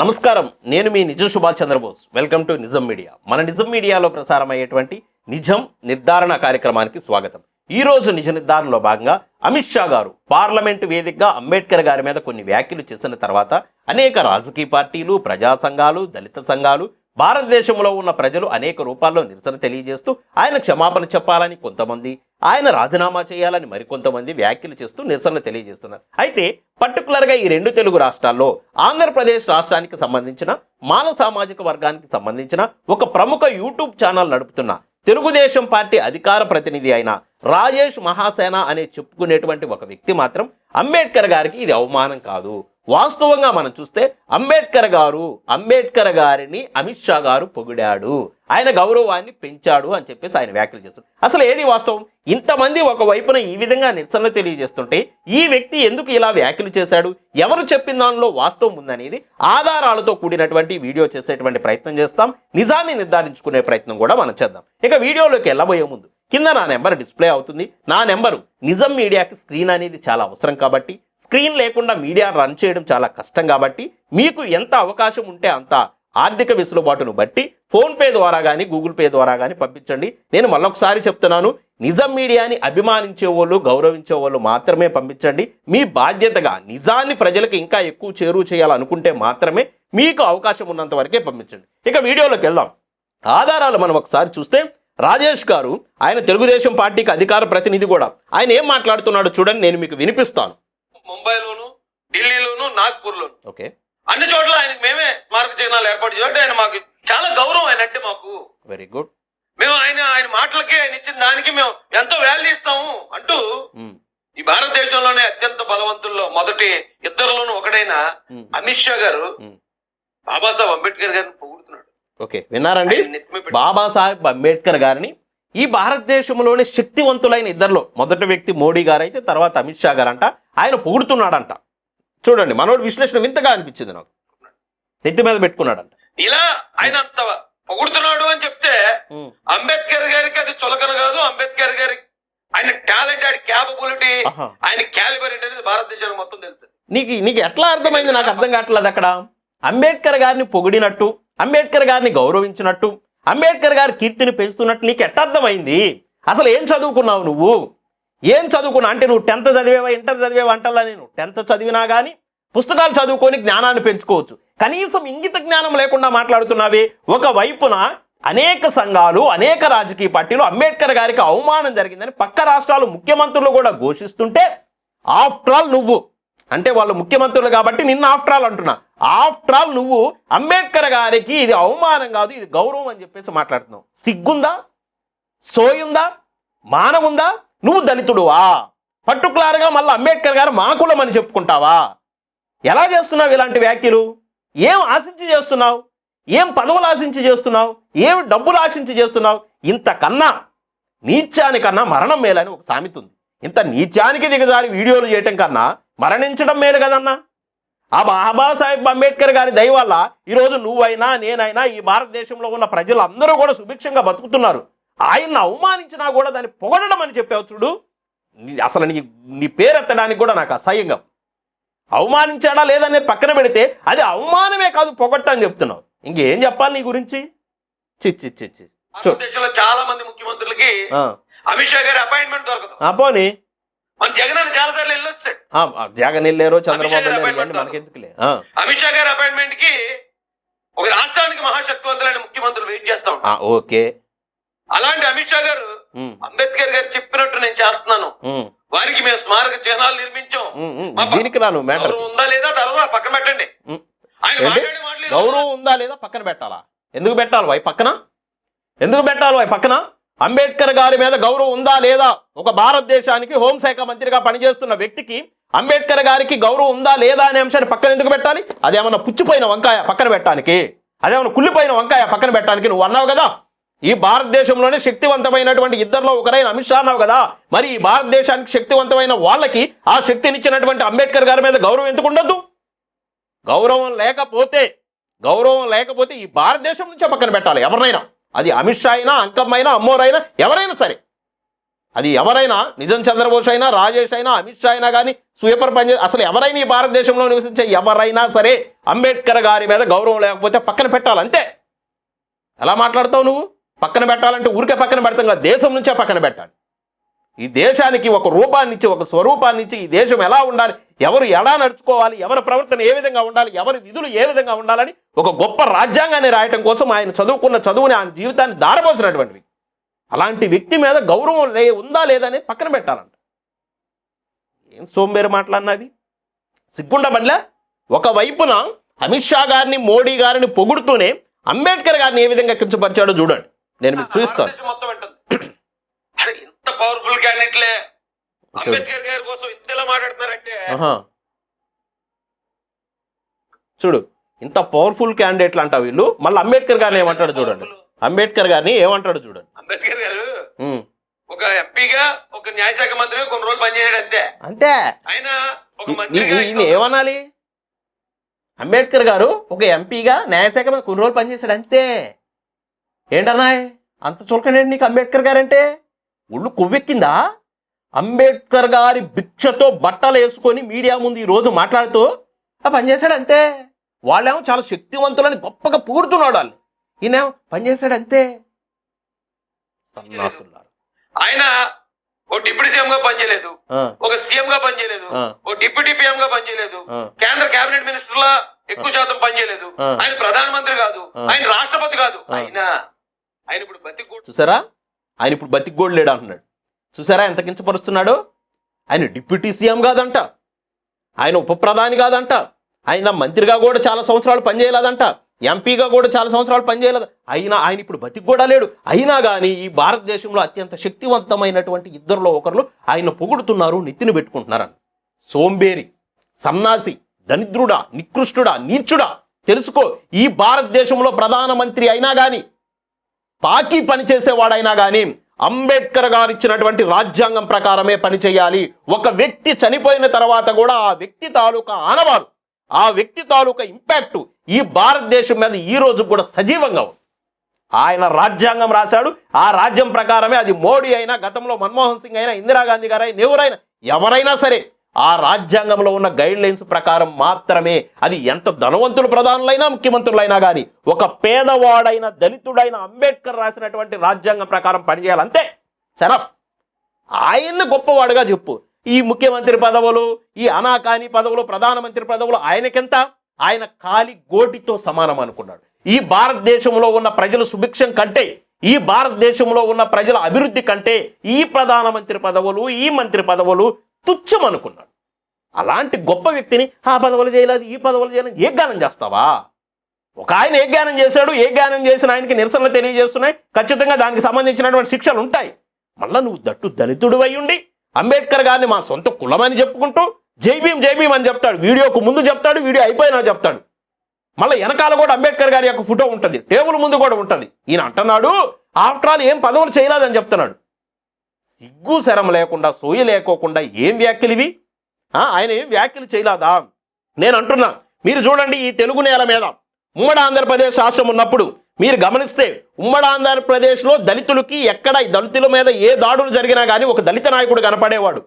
నమస్కారం, నేను మీ నిజం సుభాష్ చంద్రబోస్. వెల్కమ్ టు నిజం మీడియా. మన నిజం మీడియాలో ప్రసారమయ్యేటువంటి నిజం నిర్ధారణ కార్యక్రమానికి స్వాగతం. ఈ రోజు నిజ నిర్ధారణలో భాగంగా అమిత్ షా గారు పార్లమెంటు వేదికగా అంబేద్కర్ గారి మీద కొన్ని వ్యాఖ్యలు చేసిన తర్వాత అనేక రాజకీయ పార్టీలు, ప్రజా సంఘాలు, దళిత సంఘాలు, భారతదేశంలో ఉన్న ప్రజలు అనేక రూపాల్లో నిరసన తెలియజేస్తూ ఆయన క్షమాపణ చెప్పాలని కొంతమంది, ఆయన రాజీనామా చేయాలని మరికొంతమంది వ్యాఖ్యలు చేస్తూ నిరసనలు తెలియజేస్తున్నారు. అయితే పర్టికులర్గా ఈ రెండు తెలుగు రాష్ట్రాల్లో ఆంధ్రప్రదేశ్ రాష్ట్రానికి సంబంధించిన మాల సామాజిక వర్గానికి సంబంధించిన ఒక ప్రముఖ యూట్యూబ్ ఛానల్ నడుపుతున్న తెలుగుదేశం పార్టీ అధికార ప్రతినిధి అయిన రాజేష్ మహాసేన అనే చెప్పుకునేటువంటి ఒక వ్యక్తి మాత్రం అంబేద్కర్ గారికి ఇది అవమానం కాదు, వాస్తవంగా మనం చూస్తే అంబేద్కర్ గారిని అమిత్ షా గారు పొగిడాడు, ఆయన గౌరవాన్ని పెంచాడు అని చెప్పేసి ఆయన వ్యాఖ్యలు చేస్తారు. అసలు ఏది వాస్తవం? ఇంతమంది ఒకవైపున ఈ విధంగా నిరసనలు తెలియజేస్తుంటే ఈ వ్యక్తి ఎందుకు ఇలా వ్యాఖ్యలు చేశాడు, ఎవరు చెప్పిన దానిలో వాస్తవం ఉందనేది ఆధారాలతో కూడినటువంటి వీడియో చేసేటువంటి ప్రయత్నం చేస్తాం. నిజాన్ని నిర్ధారించుకునే ప్రయత్నం కూడా మనం చేద్దాం. ఇక వీడియోలోకి వెళ్ళబోయే ముందు కింద నా నెంబర్ డిస్ప్లే అవుతుంది. నా నెంబరు నిజం మీడియాకి స్క్రీన్ అనేది చాలా అవసరం కాబట్టి, స్క్రీన్ లేకుండా మీడియా రన్ చేయడం చాలా కష్టం కాబట్టి, మీకు ఎంత అవకాశం ఉంటే అంత ఆర్థిక వెసులుబాటును బట్టి ఫోన్పే ద్వారా కానీ గూగుల్ పే ద్వారా కానీ పంపించండి. నేను మళ్ళొకసారి చెప్తున్నాను, నిజం మీడియాని అభిమానించే వాళ్ళు, గౌరవించే వాళ్ళు మాత్రమే పంపించండి. మీ బాధ్యతగా నిజాన్ని ప్రజలకు ఇంకా ఎక్కువ చేరువ చేయాలనుకుంటే మాత్రమే మీకు అవకాశం ఉన్నంత వరకే పంపించండి. ఇక వీడియోలోకి వెళ్దాం. ఆధారాలు మనం ఒకసారి చూస్తే రాజేష్ గారు, ఆయన తెలుగుదేశం పార్టీకి అధికార ప్రతినిధి కూడా, ఆయన ఏం మాట్లాడుతున్నాడో చూడండి, నేను మీకు వినిపిస్తాను. ముంబైలోను, ఢిల్లీలోను, నాగ్పూర్లోను, ఓకే, అన్ని చోట్ల ఆయనకి మేమే స్మారక చిహ్నాలు ఏర్పాటు చేయాలంటే ఆయన మాకు చాలా గౌరవం. ఆయన అంటే మాకు వెరీ గుడ్. మేము ఆయన మాటలకి, ఆయన ఇచ్చిన దానికి మేము ఎంతో వాల్యూ ఇస్తాము అంటూ ఈ భారతదేశంలోనే అత్యంత బలవంతుల్లో మొదటి ఇద్దరులోనూ ఒకడైన అమిత్ షా గారు బాబాసాహెబ్ అంబేద్కర్ గారిని పొగుడుతున్నాడు. ఓకే, విన్నారండి? బాబాసాహెబ్ అంబేద్కర్ గారిని ఈ భారతదేశంలోని శక్తివంతులైన ఇద్దరిలో మొదటి వ్యక్తి మోడీ గారు అయితే తర్వాత అమిత్ షా గారు అంట, ఆయన పొగుడుతున్నాడంట. చూడండి, మనోడు విశ్లేషణ వింతగా అనిపించింది నాకు. నెత్తి మీద పెట్టుకున్నాడంట. ఇలా ఆయన అంత పొగుడుతున్నాడు అని చెప్తే అంబేద్కర్ గారికి అది చులకన కాదు. అంబేద్కర్ గారికి ఆయన టాలెంట్, ఆయన క్యాపబిలిటీ, ఆయన క్యాలిబర్ అనేది భారతదేశానికి మొత్తం తెలుస్తుంది. నీకు ఎట్లా అర్థమైంది? నాకు అర్థం కావట్లేదు. అక్కడ అంబేద్కర్ గారిని పొగిడినట్టు, అంబేద్కర్ గారిని గౌరవించినట్టు, అంబేద్కర్ గారి కీర్తిని పెంచుతున్నట్టు నీకు ఎట్లా అర్థమైంది? అసలు ఏం చదువుకున్నావు నువ్వు? ఏం చదువుకున్నా అంటే నువ్వు 10th చదివేవా, ఇంటర్ చదివేవా అంటలా? నేను 10th చదివినా కానీ పుస్తకాలు చదువుకొని జ్ఞానాన్ని పెంచుకోవచ్చు, కనీసం ఇంగిత జ్ఞానం లేకుండా మాట్లాడుతున్నావే. ఒకవైపున అనేక సంఘాలు, అనేక రాజకీయ పార్టీలు అంబేద్కర్ గారికి అవమానం జరిగిందని పక్క రాష్ట్రాలు ముఖ్యమంత్రులు కూడా ఘోషిస్తుంటే, ఆఫ్టర్ ఆల్ నువ్వు అంటే వాళ్ళు ముఖ్యమంత్రులు కాబట్టి నిన్న ఆఫ్టర్ ఆల్ అంటున్నా, ఆఫ్టర్ ఆల్ నువ్వు అంబేద్కర్ గారికి ఇది అవమానం కాదు, ఇది గౌరవం అని చెప్పేసి మాట్లాడుతున్నావు. సిగ్గుందా? సోయుందా? మానవుందా? నువ్వు దళితుడువా? పర్టికులర్గా మళ్ళీ అంబేద్కర్ గారు మా కులం అని చెప్పుకుంటావా? ఎలా చేస్తున్నావు ఇలాంటి వ్యాఖ్యలు? ఏం ఆశించి చేస్తున్నావు? ఏం పదవులు ఆశించి చేస్తున్నావు? ఏం డబ్బులు ఆశించి చేస్తున్నావు? ఇంతకన్నా నీచానికన్నా మరణం మేలని ఒక సామెత ఉంది. ఇంత నీచానికి దిగజారి వీడియోలు చేయటం కన్నా మరణించడం మేలు కదన్నా. ఆ బాబాసాహెబ్ అంబేద్కర్ గారి దయ వల్ల ఈరోజు నువ్వైనా నేనైనా ఈ భారతదేశంలో ఉన్న ప్రజలందరూ కూడా సుభిక్షంగా బతుకుతున్నారు. ఆయన్ని అవమానించినా కూడా దాన్ని పొగడడం అని చెప్పావు చూడు. అసలు నీ పేరెత్తడానికి కూడా నాకు అసహ్యంగా. అవమానించాడా లేదనే పక్కన పెడితే అది అవమానమే కాదు, పొగట్ట అని చెప్తున్నావు. ఇంకేం చెప్పాలి నీ గురించి? చిచ్చి దేశంలో చాలా మంది ముఖ్యమంత్రులకి అమిత్ షా గారి అపాయింట్మెంట్ దొరకదు. పోనీ మన జగన్ అని చాలా సార్లు వెళ్ళొచ్చాడు. జగన్ వెళ్ళారు, చంద్రబాబు మనకెందుకులే. అమిత్ షా గారి అపాయింట్మెంట్ కి ఒక రాష్ట్రానికి మహాశక్తివంతులైన ముఖ్యమంత్రులు వెయిట్ చేస్తా ఉంటారు. ఓకే, అలాంటి అమిత్ షా గారు అంబేద్కర్ గారు చెప్పినట్టు నేను చేస్తున్నాను, వారికి మేము స్మారక చిహ్నాలు నిర్మించాం, దీనికి రాను మ్యాటర్ ఉందా లేదా తర్వాత పక్కన పెట్టండి. గౌరవం ఉందా లేదా పక్కన పెట్టాలా? ఎందుకు పెట్టాలి వాయి పక్కన? ఎందుకు పెట్టాలి వాయి పక్కన? అంబేద్కర్ గారి మీద గౌరవం ఉందా లేదా? ఒక భారతదేశానికి హోంశాఖ మంత్రిగా పనిచేస్తున్న వ్యక్తికి అంబేద్కర్ గారికి గౌరవం ఉందా లేదా అనే అంశాన్ని పక్కన ఎందుకు పెట్టాలి? అదేమన్నా పుచ్చిపోయిన వంకాయ పక్కన పెట్టడానికి? అదేమన్నా కుళ్ళిపోయిన వంకాయ పక్కన పెట్టడానికి? నువ్వు అన్నావు కదా ఈ భారతదేశంలోనే శక్తివంతమైనటువంటి ఇద్దరిలో ఒకరైన అమిత్ షా అన్నావు కదా, మరి ఈ భారతదేశానికి శక్తివంతమైన వాళ్ళకి ఆ శక్తినిచ్చినటువంటి అంబేద్కర్ గారి మీద గౌరవం ఎందుకు ఉండద్దు? గౌరవం లేకపోతే ఈ భారతదేశం నుంచే పక్కన పెట్టాలి ఎవరినైనా. అది అమిత్ షా అయినా, అంకమ్మైనా, అమ్మోరైనా, ఎవరైనా సరే. అది ఎవరైనా, నిజం చంద్రబోస్ అయినా, రాజేష్ అయినా, అమిత్ షా అయినా కానీ, స్వీపర్ పనిచేసి అసలు ఎవరైనా ఈ భారతదేశంలో నివసించే ఎవరైనా సరే అంబేద్కర్ గారి మీద గౌరవం లేకపోతే పక్కన పెట్టాలి అంతే. ఎలా మాట్లాడతావు నువ్వు? పక్కన పెట్టాలంటే ఊరికే పక్కన పెడతాం కదా, దేశం నుంచే పక్కన పెట్టాలి. ఈ దేశానికి ఒక రూపాన్ని ఇచ్చి, ఒక స్వరూపాన్ని ఇచ్చి, ఈ దేశం ఎలా ఉండాలి, ఎవరు ఎలా నడుచుకోవాలి, ఎవరి ప్రవర్తన ఏ విధంగా ఉండాలి, ఎవరి విధులు ఏ విధంగా ఉండాలని ఒక గొప్ప రాజ్యాంగాన్ని రాయటం కోసం ఆయన చదువుకున్న చదువుని, ఆయన జీవితాన్ని దారపోసినటువంటివి. అలాంటి వ్యక్తి మీద గౌరవం ఉందా లేదా అనేది పక్కన పెట్టాలంట. ఏం సోంబేరు మాట్లాడినవి, సిగ్గుండ బండ్లా. ఒకవైపున అమిత్ షా గారిని, మోడీ గారిని పొగుడుతూనే అంబేద్కర్ గారిని ఏ విధంగా కించపరిచాడో చూడండి, నేను మీకు చూస్తాను. ఇంత పవర్ఫుల్ క్యాండిడేట్లే అంబేద్కర్ గారి కోసం ఇంతలా మాట్లాడుతున్నారంటే చూడు, ఇంత పవర్ఫుల్ క్యాండిడేట్లు అంట వీళ్ళు. మళ్ళీ అంబేద్కర్ గారిని ఏమంటాడు చూడండి, అంబేద్కర్ గారిని ఏమంటాడు చూడండి. అంబేద్కర్ గారు ఒక ఎంపీగా, ఒక న్యాయశాఖ మంత్రిగా కొన్ని రోజులు పనిచేయడు అంతే. అంతే. ఆయన ఒక మంత్రిగా ఏమనాలి? అంబేద్కర్ గారు ఒక ఎంపీగా, న్యాయశాఖ మీద కొన్ని రోజులు పనిచేశాడు అంతే. ఏంటన్నా అంత చులకనేంటి నీకు అంబేద్కర్ గారంటే? ఒళ్ళు కొవ్వెక్కిందా? అంబేద్కర్ గారి భిక్షతో బట్టలు వేసుకొని మీడియా ముందు ఈరోజు మాట్లాడుతూ పనిచేశాడు అంతే. వాళ్ళేమో చాలా శక్తివంతులని గొప్పగా పూడుతున్నాడు, వాళ్ళు ఈయనేమో పనిచేశాడు అంతే. సన్నాసులారు. ఆయన ఓ డిప్యూటీ సీఎం గా పనిచేయలేదు, ఒక సీఎం గా పనిచేయలేదు, ఓ డిప్యూటీ పిఎం గా పనిచేయలేదు, కేంద్ర కేబినెట్ మినిస్టర్ లా ఎక్కువ శాతం పనిచేయలేదు, ఆయన ప్రధానమంత్రి కాదు, ఆయన రాష్ట్రపతి కాదు. ఆయన ఇప్పుడు బతికి చూసారా, ఆయన ఇప్పుడు బతికిగోడు లేడు అంటున్నాడు. చూసారా ఎంత కించపరుస్తున్నాడు? ఆయన డిప్యూటీ సీఎం కాదంట, ఆయన ఉప ప్రధాని కాదంట, ఆయన మంత్రిగా కూడా చాలా సంవత్సరాలు పనిచేయలేదంట, ఎంపీగా కూడా చాలా సంవత్సరాలు పనిచేయలేదు. ఆయన ఇప్పుడు బతికి కూడా లేడు. అయినా కానీ ఈ భారతదేశంలో అత్యంత శక్తివంతమైనటువంటి ఇద్దరిలో ఒకరు ఆయన పొగుడుతున్నారు, నెత్తిని పెట్టుకుంటున్నారని. సోంబేరి, సన్నాసి, దరిద్రుడా, నికృష్టుడా, నీచుడా, తెలుసుకో. ఈ భారతదేశంలో ప్రధానమంత్రి అయినా కానీ, పాకి పనిచేసేవాడైనా కానీ అంబేద్కర్ గారు ఇచ్చినటువంటి రాజ్యాంగం ప్రకారమే పనిచేయాలి. ఒక వ్యక్తి చనిపోయిన తర్వాత కూడా ఆ వ్యక్తి తాలూకా ఆనవాలు, ఆ వ్యక్తి తాలూకా ఇంపాక్ట్ ఈ భారతదేశం మీద ఈ రోజు కూడా సజీవంగా ఉంది. ఆయన రాజ్యాంగం రాశాడు, ఆ రాజ్యం ప్రకారమే, అది మోడీ అయినా, గతంలో మన్మోహన్ సింగ్ అయినా, ఇందిరాగాంధీ గారైనా, నెహ్రూ ఎవరైనా సరే ఆ రాజ్యాంగంలో ఉన్న గైడ్ లైన్స్ ప్రకారం మాత్రమే. అది ఎంత ధనవంతులు ప్రధానులైనా, ముఖ్యమంత్రులైనా కానీ ఒక పేదవాడైన, దళితుడైన అంబేద్కర్ రాసినటువంటి రాజ్యాంగం ప్రకారం పనిచేయాలి అంతే. సరఫ్. ఆయన్ని గొప్పవాడుగా చెప్పు. ఈ ముఖ్యమంత్రి పదవులు, ఈ అనాకాని పదవులు, ప్రధానమంత్రి పదవులు ఆయనకెంత? ఆయన కాలి గోటితో సమానం అనుకున్నాడు. ఈ భారతదేశంలో ఉన్న ప్రజల సుభిక్షం కంటే, ఈ భారతదేశంలో ఉన్న ప్రజల అభివృద్ధి కంటే ఈ ప్రధానమంత్రి పదవులు, ఈ మంత్రి పదవులు తుచ్చం అనుకున్నాడు. అలాంటి గొప్ప వ్యక్తిని ఆ పదవులు చేయలేదు, ఈ పదవులు చేయలేదు, ఏ జ్ఞానం చేస్తావా? ఒక ఆయన ఏ జ్ఞానం చేశాడు, ఏ జ్ఞానం చేసిన ఆయనకి నిరసనలు తెలియజేస్తున్నాయి, ఖచ్చితంగా దానికి సంబంధించినటువంటి శిక్షలు ఉంటాయి. మళ్ళీ నువ్వు దట్టు దళితుడు అయ్యుండి అంబేద్కర్ గారిని మా సొంత కులమని చెప్పుకుంటూ జై భీమ్ అని చెప్తాడు. వీడియోకు ముందు చెప్తాడు, వీడియో అయిపోయినా చెప్తాడు. మళ్ళీ వెనకాల కూడా అంబేద్కర్ గారి యొక్క ఫోటో ఉంటుంది, టేబుల్ ముందు కూడా ఉంటుంది. ఈయన అంటున్నాడు ఆఫ్టర్ ఆల్ ఏం పదవులు చేయలేదని చెప్తున్నాడు. సిగ్గు శరం లేకుండా, సోయి లేకోకుండా ఏం వ్యాఖ్యలు ఇవి? ఆయన ఏం వ్యాఖ్యలు చేయలేదా? నేను అంటున్నా, మీరు చూడండి, ఈ తెలుగు నేల మీద ఉమ్మడి ఆంధ్రప్రదేశ్ రాష్ట్రం ఉన్నప్పుడు మీరు గమనిస్తే ఉమ్మడి ఆంధ్రప్రదేశ్లో దళితులకి ఎక్కడ దళితుల మీద ఏ దాడులు జరిగినా కానీ ఒక దళిత నాయకుడు కనపడేవాడు.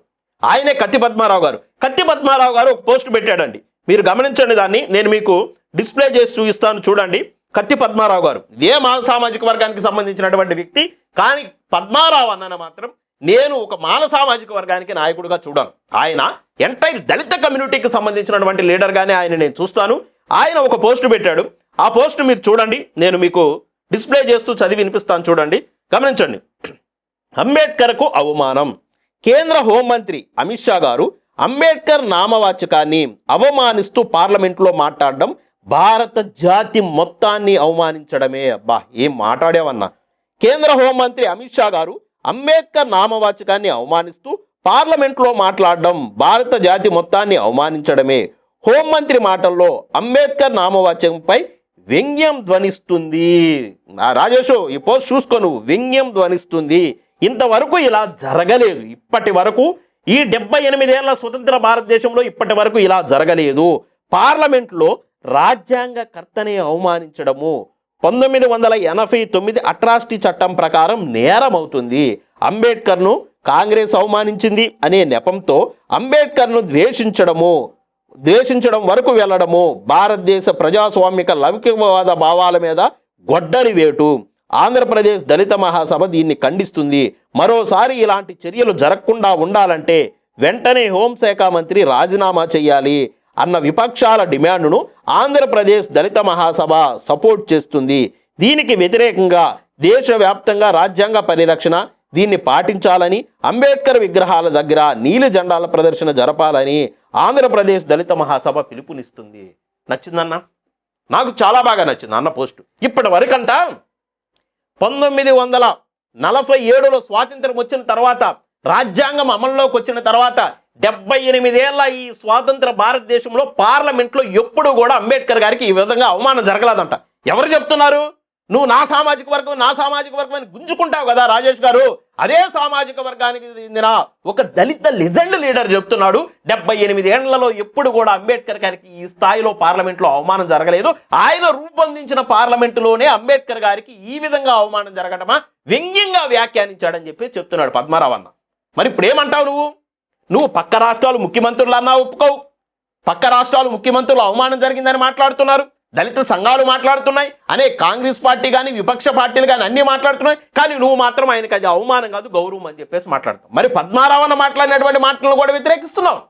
ఆయనే కత్తి పద్మారావు గారు. కత్తి పద్మారావు గారు ఒక పోస్ట్ పెట్టాడండి, మీరు గమనించండి, దాన్ని నేను మీకు డిస్ప్లే చేసి చూపిస్తాను చూడండి. కత్తి పద్మారావు గారు ఇదే మాల సామాజిక వర్గానికి సంబంధించినటువంటి వ్యక్తి, కానీ పద్మారావు అన్న మాత్రం నేను ఒక మాల సామాజిక వర్గానికి నాయకుడిగా చూడాను. ఆయన ఎంటైర్ దళిత కమ్యూనిటీకి సంబంధించినటువంటి లీడర్గానే ఆయన నేను చూస్తాను. ఆయన ఒక పోస్ట్ పెట్టాడు, ఆ పోస్ట్ మీరు చూడండి, నేను మీకు డిస్ప్లే చేస్తూ చదివి వినిపిస్తాను చూడండి, గమనించండి. అంబేద్కర్కు అవమానం. కేంద్ర హోంమంత్రి అమిత్ షా గారు అంబేద్కర్ నామవాచకాన్ని అవమానిస్తూ పార్లమెంట్లో మాట్లాడడం భారత జాతి మొత్తాన్ని అవమానించడమే. అబ్బా, ఏం మాట్లాడేవన్నా. కేంద్ర హోంమంత్రి అమిత్ షా గారు అంబేద్కర్ నామవాచకాన్ని అవమానిస్తూ పార్లమెంట్లో మాట్లాడడం భారత జాతి మొత్తాన్ని అవమానించడమే. హోంమంత్రి మాటల్లో అంబేద్కర్ నామవాచకంపై వ్యంగ్యం ధ్వనిస్తుంది. రాజేషు, ఈ పోస్ట్ చూసుకో నువ్వు, వ్యంగ్యం ధ్వనిస్తుంది. ఇంతవరకు ఇలా జరగలేదు. ఇప్పటి వరకు ఈ 78 ఏళ్ల స్వతంత్ర భారతదేశంలో ఇప్పటి వరకు ఇలా జరగలేదు. పార్లమెంట్లో రాజ్యాంగకర్తని అవమానించడము 1989 అట్రాసిటీ చట్టం ప్రకారం నేరం అవుతుంది. అంబేద్కర్ను కాంగ్రెస్ అవమానించింది అనే నెపంతో అంబేద్కర్ను ద్వేషించడం వరకు వెళ్ళడము భారతదేశ ప్రజాస్వామిక లౌకికవాద భావాల మీద గొడ్డలి వేటు. ఆంధ్రప్రదేశ్ దళిత మహాసభ దీన్ని ఖండిస్తుంది. మరోసారి ఇలాంటి చర్యలు జరగకుండా ఉండాలంటే వెంటనే హోంశాఖ మంత్రి రాజీనామా చేయాలి అన్న విపక్షాల డిమాండ్ను ఆంధ్రప్రదేశ్ దళిత మహాసభ సపోర్ట్ చేస్తుంది. దీనికి వ్యతిరేకంగా దేశవ్యాప్తంగా రాజ్యాంగ పరిరక్షణ దీన్ని పాటించాలని, అంబేద్కర్ విగ్రహాల దగ్గర నీలి జెండాల ప్రదర్శన జరపాలని ఆంధ్రప్రదేశ్ దళిత మహాసభ పిలుపునిస్తుంది. నచ్చిందన్న? నాకు చాలా బాగా నచ్చింది అన్న పోస్టు. ఇప్పటి వరకంట 1947లో స్వాతంత్రం వచ్చిన తర్వాత, రాజ్యాంగం అమల్లోకి వచ్చిన తర్వాత 78 ఏళ్ల ఈ స్వాతంత్ర భారతదేశంలో పార్లమెంట్లో ఎప్పుడు కూడా అంబేద్కర్ గారికి ఈ విధంగా అవమానం జరగలేదంట. ఎవరు చెప్తున్నారు? నువ్వు నా సామాజిక వర్గం అని గుంజుకుంటావు కదా రాజేష్ గారు. అదే సామాజిక వర్గానికి చెందిన ఒక దళిత లెజెండ్ లీడర్ చెప్తున్నాడు 78 ఏళ్లలో ఎప్పుడు కూడా అంబేద్కర్ గారికి ఈ స్థాయిలో పార్లమెంట్లో అవమానం జరగలేదు. ఆయన రూపొందించిన పార్లమెంటులోనే అంబేద్కర్ గారికి ఈ విధంగా అవమానం జరగటమా వ్యంగ్యంగా వ్యాఖ్యానించాడని చెప్పి చెప్తున్నాడు పద్మారావు అన్న. మరి ఇప్పుడు ఏమంటావు? నువ్వు పక్క రాష్ట్రాలు ముఖ్యమంత్రులు అన్నా ఒప్పుకోవు. పక్క రాష్ట్రాలు ముఖ్యమంత్రులు అవమానం జరిగిందని మాట్లాడుతున్నారు, దళిత సంఘాలు మాట్లాడుతున్నాయి, అనే కాంగ్రెస్ పార్టీ కానీ విపక్ష పార్టీలు కానీ అన్నీ మాట్లాడుతున్నాయి. కానీ నువ్వు మాత్రం ఆయనకి అది అవమానం కాదు గౌరవం అని చెప్పేసి మాట్లాడతావు. మరి పద్మారావణ మాట్లాడినటువంటి మాటలను కూడా వ్యతిరేకిస్తున్నావు.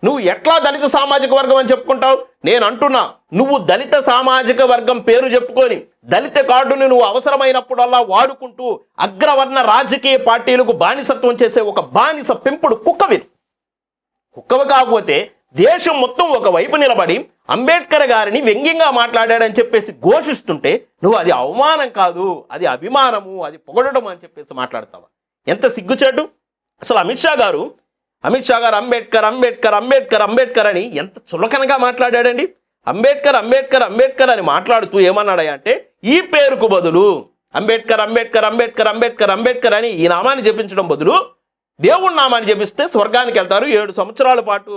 నువ్వు ఎట్లా దళిత సామాజిక వర్గం అని చెప్పుకుంటావు? నేను అంటున్నా, నువ్వు దళిత సామాజిక వర్గం పేరు చెప్పుకొని దళిత కార్డుని నువ్వు అవసరమైనప్పుడల్లా వాడుకుంటూ అగ్రవర్ణ రాజకీయ పార్టీలకు బానిసత్వం చేసే ఒక బానిస పెంపుడు కుక్కవి కాకపోతే దేశం మొత్తం ఒకవైపు నిలబడి అంబేద్కర్ గారిని వ్యంగ్యంగా మాట్లాడాడని చెప్పేసి ఘోషిస్తుంటే నువ్వు అది అవమానం కాదు, అది అభిమానము, అది పొగడడం అని చెప్పేసి మాట్లాడతావా? ఎంత సిగ్గుచేటు! అసలు అమిత్ షా గారు అంబేద్కర్ అని ఎంత చులకనగా మాట్లాడాడండి. అంబేద్కర్ అని మాట్లాడుతూ ఏమన్నాడా అంటే, ఈ పేరుకు బదులు అంబేద్కర్ అని ఈ నామాన్ని జపించడం బదులు దేవుడి నామాన్ని జపిస్తే స్వర్గానికి వెళ్తారు, 7 సంవత్సరాల పాటు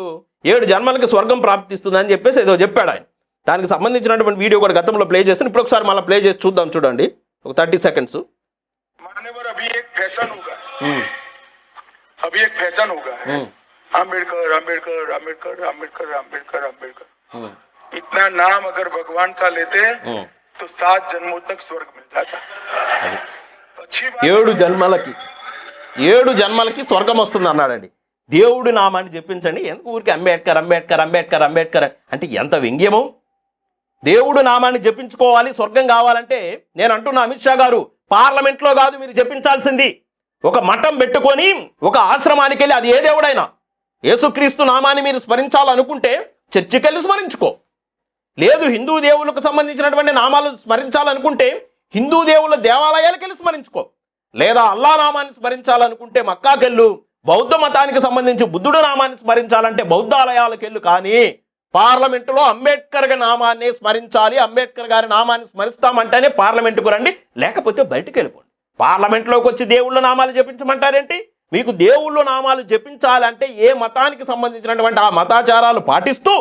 7 జన్మలకి స్వర్గం ప్రాప్తిస్తుందని చెప్పేసి ఏదో చెప్పాడు ఆయన. దానికి సంబంధించినటువంటి వీడియో కూడా గతంలో ప్లే చేస్తాను. ఇప్పుడు ఒకసారి మళ్ళీ ప్లే చేసి చూద్దాం. చూడండి, ఒక 30 సెకండ్స్. अभी एक फैशन होगा अम्बेडकर इतना नाम अगर भगवान का लेते तो 7 जन्मों तक स्वर्ग मिल जाता. अच्छी बात. 7 జన్మలకి స్వర్గం వస్తుంది అన్నాడండి. దేవుడి నామాన్ని చెప్పించండి, ఎందుకు ఊరికి అంబేద్కర్ అంటే ఎంత వ్యంగ్యము! దేవుడు నామాన్ని జపించుకోవాలి, స్వర్గం కావాలంటే నేను అంటున్నా అమిత్ షా గారు, పార్లమెంట్లో కాదు మీరు జపించాల్సింది. ఒక మఠం పెట్టుకొని ఒక ఆశ్రమానికి వెళ్ళి, అది ఏ దేవుడైనా యేసుక్రీస్తు నామాన్ని మీరు స్మరించాలనుకుంటే చర్చికి వెళ్ళి స్మరించుకో. లేదు హిందూ దేవులకు సంబంధించినటువంటి నామాలు స్మరించాలనుకుంటే హిందూ దేవుళ్ళ దేవాలయాలకు వెళ్ళి స్మరించుకో. లేదా అల్లా నామాన్ని స్మరించాలనుకుంటే మక్కాకెళ్ళు. బౌద్ధ మతానికి సంబంధించి బుద్ధుడు నామాన్ని స్మరించాలంటే బౌద్ధ ఆలయాలకు వెళ్ళు. కానీ పార్లమెంటులో అంబేద్కర్ నామాన్ని స్మరించాలి, అంబేద్కర్ గారి నామాన్ని స్మరిస్తామంటేనే పార్లమెంటుకు రండి, లేకపోతే బయటకు వెళ్ళిపోండి. పార్లమెంట్లోకి వచ్చి దేవుళ్ళ నామాలు జపించమంటారేంటి? మీకు దేవుళ్ళ నామాలు జపించాలంటే ఏ మతానికి సంబంధించినటువంటి ఆ మతాచారాలు పాటిస్తూ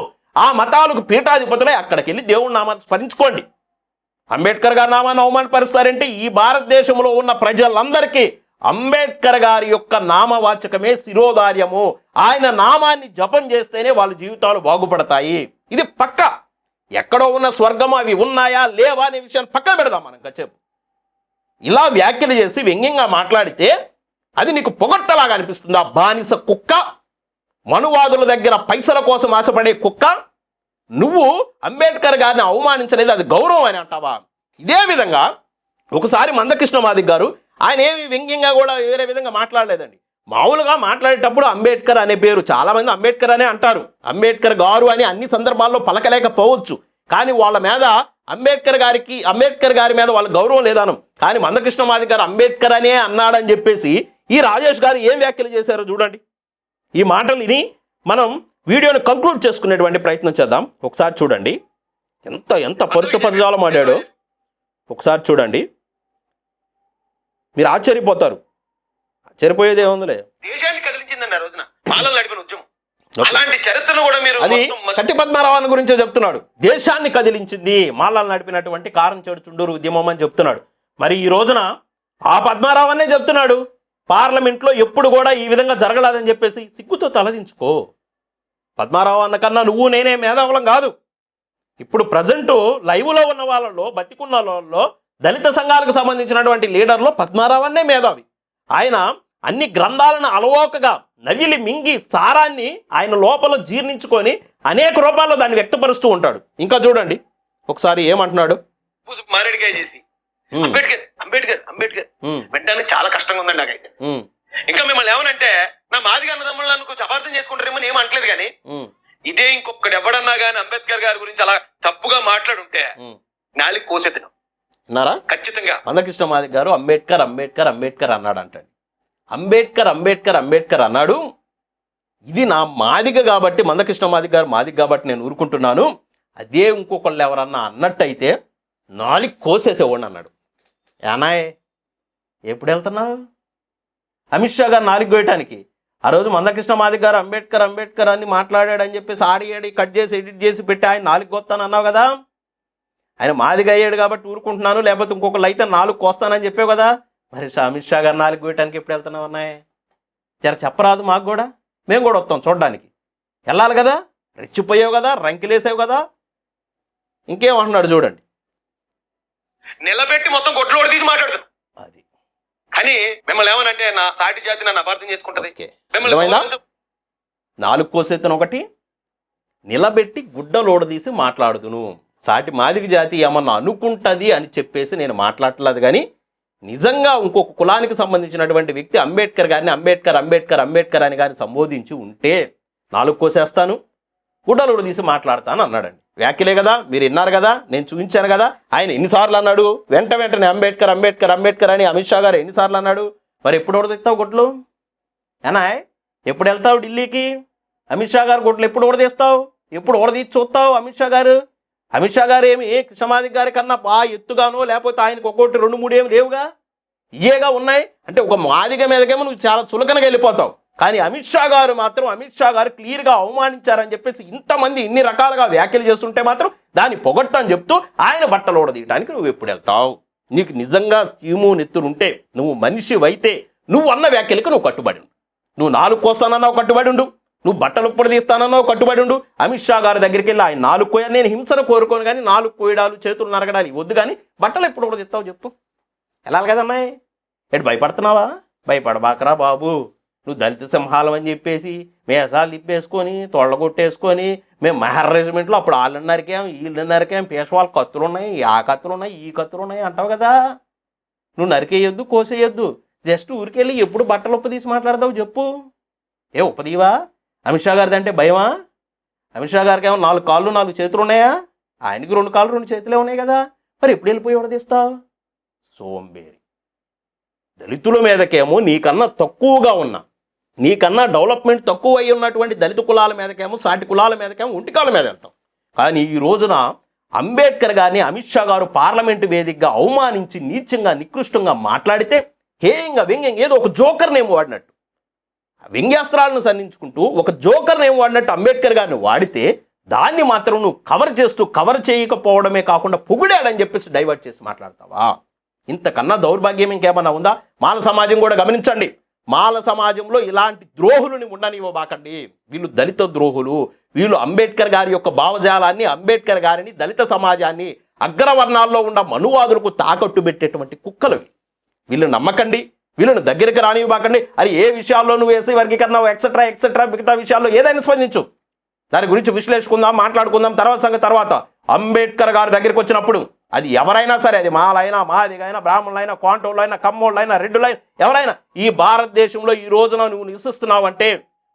ఆ మతాలకు పీఠాధిపతులే అక్కడికి వెళ్ళి దేవుళ్ళ నామాలు స్మరించుకోండి. అంబేద్కర్ గారి నామాన్ని అవమానపరుస్తారంటే ఈ భారతదేశంలో ఉన్న ప్రజలందరికీ అంబేద్కర్ గారి యొక్క నామవాచకమే శిరోధార్యము. ఆయన నామాన్ని జపం చేస్తేనే వాళ్ళ జీవితాలు బాగుపడతాయి. ఇది పక్క. ఎక్కడో ఉన్న స్వర్గం అవి ఉన్నాయా లేవా అనే విషయాన్ని పక్కన పెడదాం మనం కాసేపు. ఇలా వ్యాఖ్యలు చేసి వ్యంగ్యంగా మాట్లాడితే అది నీకు పొగట్టలాగా అనిపిస్తుంది. ఆ బానిస కుక్క, మనువాదుల దగ్గర పైసల కోసం ఆశపడే కుక్క, నువ్వు అంబేద్కర్ గారిని అవమానించలేదు, అది గౌరవం అని అంటావా? ఇదే విధంగా ఒకసారి మందకృష్ణ మాదిగ గారు, ఆయన ఏమి వ్యంగ్యంగా కూడా వేరే విధంగా మాట్లాడలేదండి. మామూలుగా మాట్లాడేటప్పుడు అంబేద్కర్ అనే పేరు, చాలామంది అంబేద్కర్ అనే అంటారు, అంబేద్కర్ గారు అని అన్ని సందర్భాల్లో పలకలేకపోవచ్చు. కానీ వాళ్ళ మీద అంబేద్కర్ గారి మీద వాళ్ళ గౌరవం లేదాను. కానీ మందకృష్ణ మాదిగ గారు అంబేద్కర్ అనే అన్నాడని చెప్పేసి ఈ రాజేష్ గారు ఏం వ్యాఖ్యలు చేశారో చూడండి. ఈ మాటలు విని మనం వీడియోని కంక్లూడ్ చేసుకునేటువంటి ప్రయత్నం చేద్దాం. ఒకసారి చూడండి, ఎంత పరుష పదజాలం ఆడాడో ఒకసారి చూడండి, మీరు ఆశ్చర్యపోతారు. ఆశ్చర్యపోయేది ఏముందిలే. దేశాన్ని కదిలించిందండి ఆ రోజున పాలన నడిపిన ఉద్యమం. అలాంటి చరిత్రను కూడా మీరు అది కట్టి పద్మారావన్ గురించే చెప్తున్నాడు. దేశాన్ని కదిలించింది మాలలు నడిపినటువంటి కారం చెడు చుండూరు ఉద్యమం అని చెప్తున్నాడు. మరి ఈ రోజున ఆ పద్మారావన్నే చెప్తున్నాడు పార్లమెంట్లో ఎప్పుడు కూడా ఈ విధంగా జరగలేదని చెప్పేసి సిగ్గుతో తలదించుకో. పద్మారావు అన్న కన్నా నువ్వు నేనే మేధావులం కాదు. ఇప్పుడు ప్రజెంటు లైవ్లో ఉన్న వాళ్ళలో, బతికున్న వాళ్ళలో దళిత సంఘాలకు సంబంధించినటువంటి లీడర్లో పద్మారావు అన్నే మేధావి. ఆయన అన్ని గ్రంథాలను అలవోకగా నవిలి మింగి సారాన్ని ఆయన లోపల జీర్ణించుకొని అనేక రూపాల్లో దాన్ని వ్యక్తపరుస్తూ ఉంటాడు. ఇంకా చూడండి ఒకసారి ఏమంటున్నాడు. మారేడుకాయ చేసి అంబేద్కర్ అంబేద్కర్ అంబేద్కర్ వినడానికి చాలా కష్టంగా ఉందండి నాకైతే. ఇంకా మిమ్మల్ని ఏమనంటే నా మాదిగా అన్నదమ్ములు నన్ను కొంచెం అపార్థం చేసుకుంటారేమో ఏం అంటలేదు, కానీ ఇదే ఇంకొకటి ఎవడన్నా గానీ అంబేద్కర్ గారి గురించి అలా తప్పుగా మాట్లాడుంటే నాలుగు కోసెత్తిన విన్నారా? ఖచ్చితంగా మందకృష్ణ మాదిగ గారు అంబేద్కర్ అంబేద్కర్ అంబేద్కర్ అన్నాడు అంటండి. అంబేద్కర్ అంబేద్కర్ అంబేద్కర్ అన్నాడు. ఇది నా మాదిగ కాబట్టి, మందకృష్ణ మాదిగ గారు మాదిగ కాబట్టి నేను ఊరుకుంటున్నాను. అదే ఇంకొకళ్ళు ఎవరన్నా అన్నట్టయితే నాలుగు కోసేసేవాడిని అన్నాడు. ఏనాయ్ ఎప్పుడు వెళ్తున్నావు అమిత్ షా గారు నాలుగు కోయటానికి? ఆ రోజు మందకృష్ణ మాదిగ గారు అంబేద్కర్ అంబేద్కర్ అని మాట్లాడాడని చెప్పేసి ఆడి కట్ చేసి ఎడిట్ చేసి పెట్టి ఆయన నాలుగు కోస్తాను అన్నావు కదా. ఆయన మాదిగ అయ్యాడు కాబట్టి ఊరుకుంటున్నాను, లేకపోతే ఇంకొకళ్ళు అయితే నాలుగు కోస్తానని చెప్పావు కదా. మరి అమిత్ షా గారు నాలుగు కోయటానికి ఎప్పుడు వెళ్తున్నావు అన్నాయ్? జర చెప్పరాదు మాకు కూడా, మేము కూడా వస్తాం చూడడానికి. వెళ్ళాలి కదా, రెచ్చిపోయావు కదా, రంకిలేసావు కదా. ఇంకేమంటున్నాడు చూడండి. నిలబెట్టి మొత్తం గొడ్లు తీసి మాట్లాడుతున్నాం. అది కానీ మిమ్మల్ని ఏమనంటే నా సాటి జాతి నన్ను అపార్థం చేసుకుంటది. నాలుగు కోసెత్తున ఒకటి నిలబెట్టి గుడ్డలోడదీసి మాట్లాడుదును. సాటి మాదిగ జాతి ఏమన్నా అనుకుంటుంది అని చెప్పేసి నేను మాట్లాడలేదు, కానీ నిజంగా ఇంకొక కులానికి సంబంధించినటువంటి వ్యక్తి అంబేద్కర్ గారిని అంబేద్కర్ అంబేద్కర్ అంబేద్కర్ అని కానీ సంబోధించి ఉంటే నాలుగు కోసేస్తాను, గుడ్డలోడు తీసి మాట్లాడతాను అన్నాడండి. వ్యాఖ్యలే కదా, మీరు విన్నారు కదా, నేను చూపించాను కదా. ఆయన ఎన్నిసార్లు అన్నాడు? వెంటనే అంబేద్కర్ అంబేద్కర్ అంబేద్కర్ అని అమిత్ షా గారు ఎన్నిసార్లు అన్నాడు? మరి ఎప్పుడు ఉడదీస్తావు గుడ్లు? ఏనా ఎప్పుడు వెళ్తావు ఢిల్లీకి? అమిత్ షా గారు గుడ్లు ఎప్పుడు ఉడదీస్తావు? ఎప్పుడు ఉడదీసి చూస్తావు అమిత్ షా గారు? అమిత్ షా గారు ఏమి కృష్ణమాదిగ గారి కన్నా బాగా ఎత్తుగానో, లేకపోతే ఆయనకు ఒక్కొక్కటి 2-3 ఏమి లేవుగా, ఇయేగా ఉన్నాయి. అంటే ఒక మాదిగ మీదకేమో నువ్వు చాలా చులకనగా వెళ్ళిపోతావు. కానీ అమిత్ షా గారు మాత్రం అమిత్ షా గారు క్లియర్గా అవమానించారని చెప్పేసి ఇంతమంది ఇన్ని రకాలుగా వ్యాఖ్యలు చేస్తుంటే మాత్రం దాన్ని పొగట్టని చెప్తూ ఆయన బట్టలు ఓడదీయడానికి నువ్వు ఎప్పుడు వెళ్తావు? నీకు నిజంగా సీము నెత్తురుంటే, నువ్వు మనిషివైతే నువ్వు అన్న వ్యాఖ్యలకు నువ్వు కట్టుబడి ఉండు. నువ్వు నాలుగు కోస్తానన్నావు కట్టుబడి ఉండు, నువ్వు బట్టలు ఇప్పుడు తీస్తానన్నావు కట్టుబడి ఉండు. అమిత్ షా గారి దగ్గరికి వెళ్ళి ఆయన నాలుగు కోయ, నేను హింసను కోరుకోను కానీ నాలుగు కోయడాలు చేతులు నరగడాలు వద్దు, కానీ బట్టలు ఎప్పుడు కూడా తీస్తావు చెప్పు. వెళ్ళాలి కదన్నాయి. ఎటు భయపడుతున్నావా? భయపడబాకరా బాబు. నువ్వు దళిత సింహాలం అని చెప్పేసి మేసాలు తిప్పేసుకొని తొళ్ళ కొట్టేసుకొని మేము మెహర్ రెజిమెంట్లో అప్పుడు వాళ్ళన్నరికేం వీళ్ళన్నరికేం పేషవాళ్ళ కత్తులు ఉన్నాయి, ఆ కత్తులు ఉన్నాయి, ఈ కత్తులు ఉన్నాయి అంటావు కదా. నువ్వు నరికేయొద్దు, కోసేయొద్దు, జస్ట్ ఊరికెళ్ళి ఎప్పుడు బట్టలు ఉప్పదీసి మాట్లాడతావు చెప్పు. ఏ ఉప్పదీవా? అమిత్ షా గారిది అంటే భయమా? అమిత్ షా గారికి ఏమో 4 కాళ్ళు 4 చేతులు ఉన్నాయా? ఆయనకి 2 కాళ్ళు 2 చేతులే ఉన్నాయి కదా. మరి ఎప్పుడు వెళ్ళిపోయి ఉడదీస్తావు? సోంబేరి. దళితుల మీదకేమో నీకన్నా తక్కువగా ఉన్నా, నీకన్నా డెవలప్మెంట్ తక్కువ అయి ఉన్నటువంటి దళిత కులాల మీదకేమో, సాటి కులాల మీదకేమో ఒంటికాల మీద వెళ్తాం. కానీ ఈ రోజున అంబేద్కర్ గారిని అమిత్ షా గారు పార్లమెంటు వేదికగా అవమానించి నీచంగా నికృష్టంగా మాట్లాడితే హేయంగా వ్యంగ్యంగా ఏదో ఒక జోకర్ నేమ్ వాడినట్టు, వ్యంగ్యాస్త్రాలను సంధించుకుంటూ ఒక జోకర్ నేమ్ వాడినట్టు అంబేద్కర్ గారిని వాడితే దాన్ని మాత్రం నువ్వు కవర్ చేయకపోవడమే కాకుండా పొగిడాడని చెప్పేసి డైవర్ట్ చేసి మాట్లాడతావా? ఇంతకన్నా దౌర్భాగ్యం ఇంకేమన్నా ఉందా? మాల సమాజం కూడా గమనించండి. మాల సమాజంలో ఇలాంటి ద్రోహులని ఉండనివ్వబాకండి. వీళ్ళు దళిత ద్రోహులు. వీళ్ళు అంబేద్కర్ గారి యొక్క భావజాలాన్ని, అంబేద్కర్ గారిని, దళిత సమాజాన్ని, అగ్రవర్ణాల్లో ఉన్న మనువాదులకు తాకట్టు పెట్టేటువంటి కుక్కలు. వీళ్ళు నమ్మకండి, వీళ్ళని దగ్గరికి రానివ్వబాకండి. అది ఏ విషయాల్లో నువ్వు ఎస్సీ వర్గీకరణ ఎక్సెట్రా ఎక్సెట్రా మిగతా విషయాల్లో ఏదైనా స్పందించు, దాని గురించి విశ్లేషించుకుందాం, మాట్లాడుకుందాం. తర్వాత అంబేద్కర్ గారి దగ్గరికి వచ్చినప్పుడు అది ఎవరైనా సరే, అది మాలైనా, మాదిగైనా, బ్రాహ్మణులైనా, కాంటోళ్ళైనా, కమ్మోళ్ళైనా, రెడ్డులైనా, ఎవరైనా ఈ భారతదేశంలో ఈ రోజున నువ్వు నివసిస్తున్నావంటే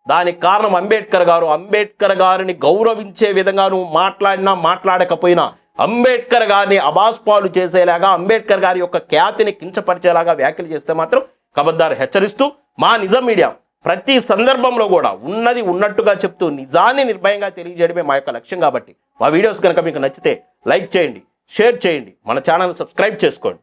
దానికి కారణం అంబేద్కర్ గారు. అంబేద్కర్ గారిని గౌరవించే విధంగా నువ్వు మాట్లాడినా మాట్లాడకపోయినా, అంబేద్కర్ గారిని అబాస్పాలు చేసేలాగా, అంబేద్కర్ గారి యొక్క ఖ్యాతిని కించపరిచేలాగా వ్యాఖ్యలు చేస్తే మాత్రం ఖబర్దార్ హెచ్చరిస్తూ మా నిజం మీడియా ప్రతి సందర్భంలో కూడా ఉన్నది ఉన్నట్టుగా చెప్తూ నిజాన్ని నిర్భయంగా తెలియజేయడమే మా యొక్క లక్ష్యం. కాబట్టి మా వీడియోస్ కనుక మీకు నచ్చితే లైక్ చేయండి, షేర్ చేయండి, మన ఛానల్ సబ్స్క్రైబ్ చేసుకోండి.